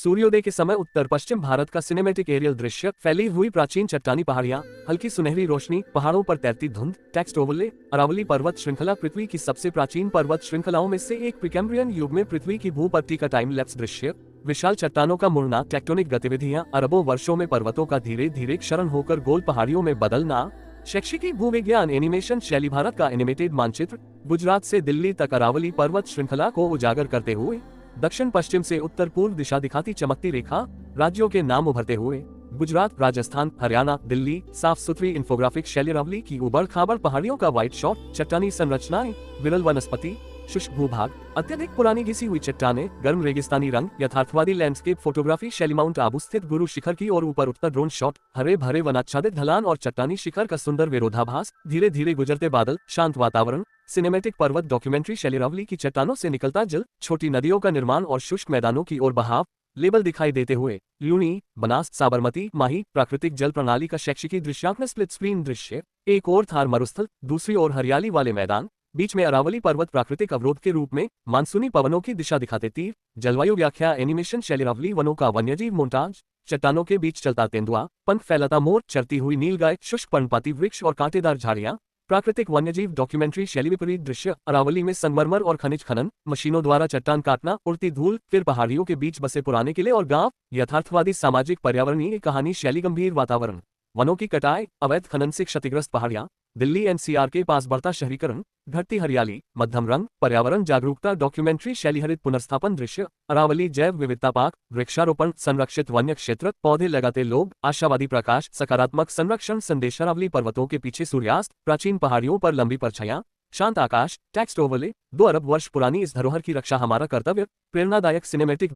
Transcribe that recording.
सूर्योदय के समय उत्तर पश्चिम भारत का सिनेमैटिक एरियल दृश्य, फैली हुई प्राचीन चट्टानी पहाड़ियां, हल्की सुनहरी रोशनी, पहाड़ों पर तैरती धुंध, टेक्स्ट ओवरले। अरावली पर्वत श्रृंखला पृथ्वी की सबसे प्राचीन पर्वत श्रृंखलाओं में से एक। प्रीकैम्ब्रियन युग में पृथ्वी की भूपट्टी का टाइम लैप्स दृश्य, विशाल चट्टानों का मुड़ना, टेक्टोनिक गतिविधियां, अरबों वर्षों में पर्वतों का धीरे धीरे क्षरण होकर गोल पहाड़ियों में बदलना। शैक्षिकी भूविज्ञान एनिमेशन शैली भारत का एनिमेटेड मानचित्र, गुजरात से दिल्ली तक अरावली पर्वत श्रृंखला को उजागर करते हुए दक्षिण पश्चिम से उत्तर पूर्व दिशा दिखाती चमकती रेखा, राज्यों के नाम उभरते हुए गुजरात, राजस्थान, हरियाणा, दिल्ली। साफ सुथरी इंफोग्राफिक शैली अरावली की उबड़ खाबड़ पहाड़ियों का व्हाइट शॉट, चट्टानी संरचनाएं, विरल वनस्पति, शुष्क भूभाग, अत्यधिक पुरानी घिसी हुई चट्टानें, गर्म रेगिस्तानी रंग, यथार्थवादी लैंडस्केप फोटोग्राफी शैली। माउंट आबू स्थित गुरु शिखर की ओर ऊपर उठता ड्रोन शॉट, हरे भरे वनाच्छादित ढलान और चट्टानी शिखर का सुंदर विरोधाभास, धीरे धीरे गुजरते बादल, शांत वातावरण। सिनेमैटिक पर्वत डॉक्यूमेंट्री शैली अरावली की चट्टानों से निकलता जल, छोटी नदियों का निर्माण और शुष्क मैदानों की ओर बहाव, लेबल दिखाई देते हुए लूनी, बनास, साबरमती, माही। प्राकृतिक जल प्रणाली का शैक्षिकी दृश्यात्मक स्प्लिट स्क्रीन दृश्य, एक ओर थार मरुस्थल, दूसरी ओर हरियाली वाले मैदान, बीच में अरावली पर्वत प्राकृतिक अवरोध के रूप में मानसूनी पवनों की दिशा दिखाते तीर। जलवायु व्याख्या एनिमेशन शैली अरावली वनों का वन्यजीव मोन्टाज, चट्टानों के बीच चलता तेंदुआ, पंख फैलाता मोर, चरती हुई नीलगाय, शुष्क पर्णपाती वृक्ष और कांटेदार झाड़ियां। प्राकृतिक वन्यजीव डॉक्यूमेंट्री शैली विपरीत दृश्य, अरावली में संगमरमर और खनिज खनन, मशीनों द्वारा चट्टान काटना, उड़ती धूल, फिर पहाड़ियों के बीच बसे पुराने किले और गांव। यथार्थवादी सामाजिक पर्यावरणीय कहानी शैली गंभीर वातावरण, वनों की कटाई, अवैध खनन से क्षतिग्रस्त पहाड़ियां, दिल्ली एनसीआर के पास बढ़ता शहरीकरण, घटती हरियाली, मध्यम रंग, पर्यावरण जागरूकता डॉक्यूमेंट्री शैली हरित पुनर्स्थापन दृश्य, अरावली जैव विविधता पार्क, वृक्षारोपण, संरक्षित वन्य क्षेत्र, पौधे लगाते लोग, आशावादी प्रकाश, सकारात्मक संरक्षण संदेश। अरावली पर्वतों के पीछे सूर्यास्त, प्राचीन पहाड़ियों पर लंबी परछाइयां, शांत आकाश, टेक्स्ट ओवरले। 2 अरब वर्ष पुरानी इस धरोहर की रक्षा हमारा कर्तव्य। प्रेरणादायक सिनेमैटिक